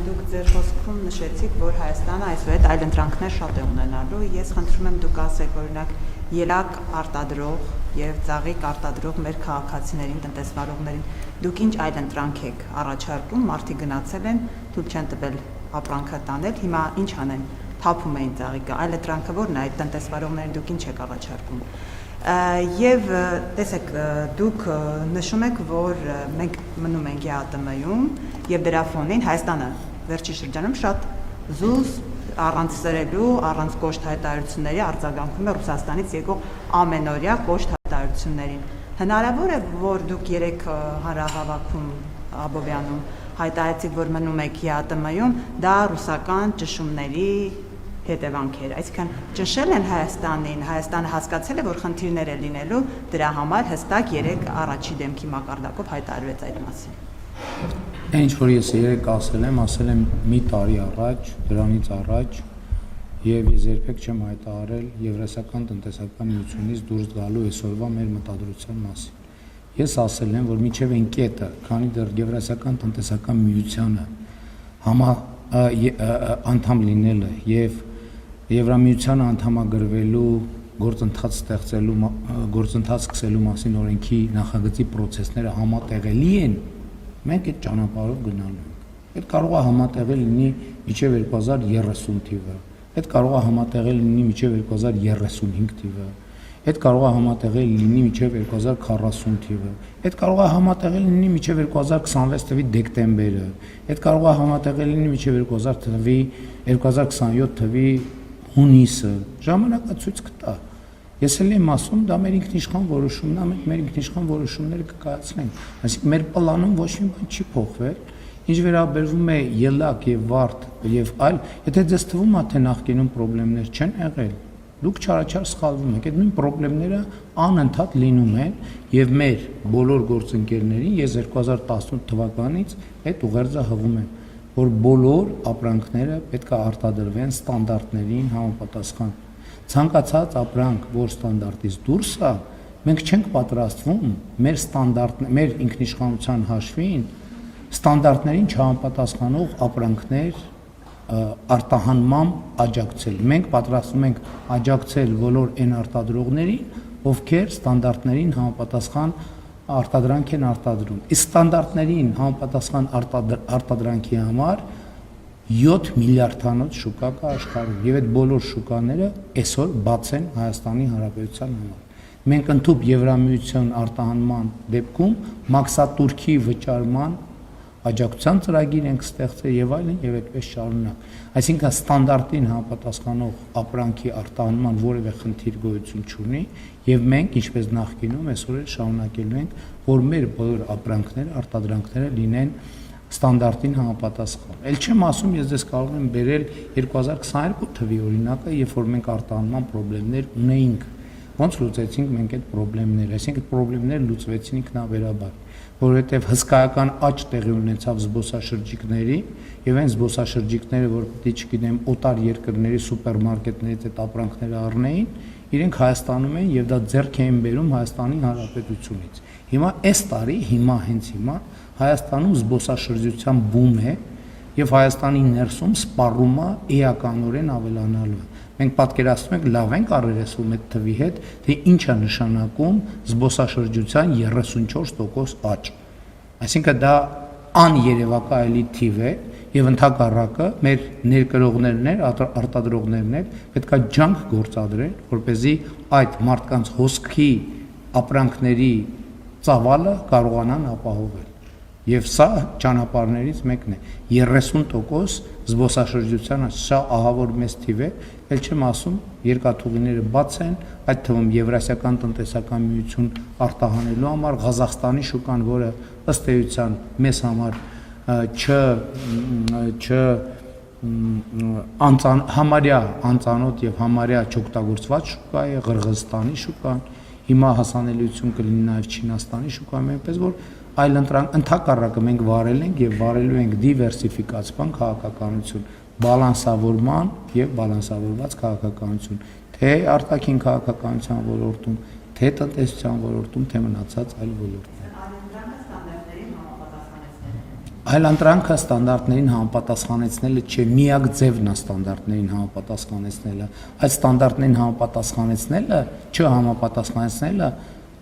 դուք ձեր խոսքում նշեցիք, որ Հայաստանը այսուհետ այլ ընտրանքներ շատ է ունենալու, ես խնդրում եմ դուք ասեք, օրինակ, ելակ արտադրող եւ ծաղիկ արտադրող մեր քաղաքացիներին, տնտեսվարողներին, դուք ինչ այլ ընտրանք եք առաջարկում, մարդիկ գնացել են, թույլ չեն տվել ապրանքը տանել, հիմա ինչ անեն, թափում էին ծաղիկը, այլ ընտրանքը որն է, այդ տնտեսվարողներին դուք ինչ եք առաջարկում։ Եվ տեսեք, դուք նշում եք, որ մենք մնում ենք ԵԱՏՄ-ում եւ դրա ֆոնին Հայաստանը վերջի շրջանում շատ զուզ առանց սրելու, առանց կոշտ հայտարարությունների արձագանքում է Ռուսաստանից եկող ամենօրյա կոշտ հայտարարություններին։ Հնարավոր է, որ դուք երեք հանրահավաքում Աբովյանում հայտարարեցիք, որ մնում եք ԵԱՏՄ-ում, դա ռուսական ճնշումների հետևանքեր, այսինքն ճնշել են Հայաստանին, Հայաստանը հասկացել է, որ խնդիրներ է լինելու, դրա համար հստակ երեք առաջի դեմքի մակարդակով հայտարարվեց այդ մասին։ Ինչ որ ես երեք ասել եմ մի տարի առաջ, դրանից առաջ, եւ ես երբեք չեմ հայտարարել Եվրասիական տնտեսական միությունից դուրս գալու այսօրվա մեր մտադրության մասին։ Ես ասել եմ, որ մինչև այն կետը, քանի դեռ Եվրասիական տնտեսական միությանը անդամ լինելը եւ Եվրամիությանը անդամագրվելու գործընթաց սկսելու մասին օրենքի նախագծի process-ները համատեղելի են, մենք այդ ճանապարհով գնալու ենք։ Այդ կարող է համատեղել լինի մինչև 2030 թիվը, այդ կարող է համատեղել լինի մինչև 2035 թիվը, այդ կարող է համատեղել լինի մինչև 2040 թիվը, այդ կարող է համատեղել լինի մինչև 2026 թվի դեկտեմբերը, այդ կարող է համատեղել լինի մինչև 2027 թվի հունիսը, ժամանակացույց կտա։ Ես էլ եմ ասում, դա մեր ինքնիշխան որոշումն է, մենք մեր ինքնիշխան որոշումները կկայացնենք։ Այսինքն մեր պլանում ոչ մի բան չի փոխվել։ Ինչ վերաբերվում է ելակ եւ վարդ եւ այլ, եթե ձեզ թվում է, թե նախկինում խնդիրներ չեն եղել, դուք չարաչար սխալվում եք։ Այդ նույն խնդիրները անընդհատ լինում են եւ մեր բոլոր գործընկերներին ես 2018 թվականից այդ ուղերձը հղում եմ, որ բոլոր ապրանքները պետք է արտադրվեն ստանդարտներին համապատասխան։ Ցանկացած ապրանք, որ ստանդարտից դուրս է, մենք չենք պատրաստվում մեր ինքնիշխանության հաշվին ստանդարտներին չհամապատասխանող ապրանքներ արտահանման աջակցել։ Մենք պատրաստվում ենք աջակցել բոլոր այն արտադրողներին, ովքեր ստանդարտներին համապատասխան արտադրանք են արտադրում։ Իսկ ստանդարտներին համապատասխան արտադրանքի համար 7 միլիարդանոց շուկա կա աշխարհում եւ այդ բոլոր շուկաները այսօր բաց են Հայաստանի Հանրապետության համար։ Մենք ընդհանուր Եվրամիության արտահանման դեպքում մաքսատուրքի վճարման աջակցության ծրագիր ենք ստեղծել եւ այլն եւ այդպես շարունակ։ Այսինքն ստանդարտին համապատասխանող ապրանքի արտահանման որևէ խնդիր գոյություն չունի եւ մենք ինչպես նախկինում այսօր էլ շարունակելու ենք, որ մեր բոլոր ապրանքները, արտադրանքները լինեն ստանդարտին համապատասխան։ Էլ չեմ ասում, ես դες կարող եմ բերել 2022 թվի օրինակը, երբ որ մենք արտահանման խնդիրներ ունեինք։ Ոնց լուծեցինք մենք այդ խնդիրները, այսինքն այդ խնդիրները լուծվեցին ինքնաբերաբար, որովհետև հսկայական աճ տեղի ունեցավ զբոսաշրջիկների եւ այն զբոսաշրջիկները, որ պետք է չգիտեմ օտար երկրների սուպերմարկետներից այդ ապրանքները առնեին, իրենք Հայաստանում են եւ դա ձեռք էին բերում Հայաստանի Հանրապետությունից։ Հիմա այս տարի, հենց հիմա Հայաստանում զբոսաշրջության բում է եւ Հայաստանի ներսում սպառումը էականորեն ավելանալու է։ Մենք պատկերացնում ենք լավ ենք առերեսվում այդ թվի հետ, թե ինչ է նշանակում զբոսաշրջության 34% աճ։ Այսինքն դա աներևակայելի թիվ է եւ ընդհակառակը մեր ներկրողներն, արտադրողներն պետք է ջանք գործադրեն, որպեսզի այդ մարդկանց հոսքի ապրանքների ծավալը կարողանան ապահովել։ Եվ սա ճանապարհներից մեկն է 30% զբոսաշրջությանը սա ահավոր մեծ թիվ է, ել չեմ ասում երկաթուղիները բաց են, այդ թվում Եվրասիական տնտեսական միություն արտահանելու համար Ղազախստանի շուկան, որը ըստ էության մեզ համար համարյա անծանոթ եւ համարյա չօգտագործված շուկա է, Ղրղըզստանի շուկան, հիմա հասանելիություն կլինի նաեւ Չինաստանի շուկայում, այնպես որ այլ ընդհակառակը մենք վարել ենք եւ վարելու ենք դիվերսիֆիկացման քաղաքականություն, բալանսավորման եւ բալանսավորված քաղաքականություն, թե արտաքին քաղաքականության ոլորտում, թե տնտեսության ոլորտում, թե մնացած այլ ոլորտներում։ Այլընտրանքը ստանդարտներին համապատասխանեցնելը չէ, միակ ձևն է ստանդարտներին համապատասխանեցնելը։ Այդ ստանդարտներին համապատասխանեցնելը, չհամապատասխանեցնելը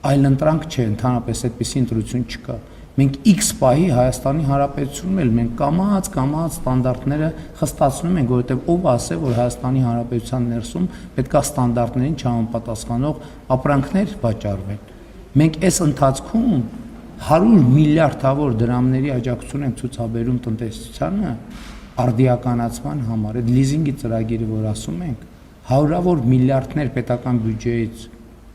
այլընտրանք չէ, ընդհանրապես այդպիսի ընտրություն չկա։ Մենք X պահի Հայաստանի Հանրապետությունում էլ մենք կամած ստանդարտները խստացնում ենք, որովհետև ով ասե, որ Հայաստանի Հանրապետության ներսում պետքա ստանդարտներին չհամապատասխանող ապրանքներ վաճառվեն։ Մենք այս ընթացքում 100 միլիարդավոր դրամների աջակցություն ենք ցուցաբերում տնտեսությանը արդիականացման համար։ Այդ լիզինգի ծրագիրը, որ ասում ենք, հարյուրավոր միլիարդներ պետական բյուջեից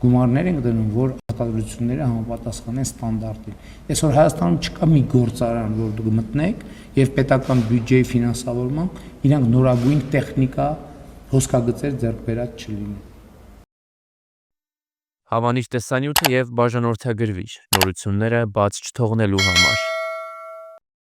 գումարներ ենք դնում, որ արտադրությունները համապատասխանեն ստանդարտին։ Այսօր Հայաստանում չկա մի գործարան, որ դուք մտնեք եւ պետական բյուջեի ֆինանսավորմամբ իրանք նորագույն տեխնիկա, հոսքագծեր ձեռք բերած չլինեն։ Հավանիչ տեսանյութը եւ բաժանորդագրվիչ նորությունները բաց չթողնելու համար։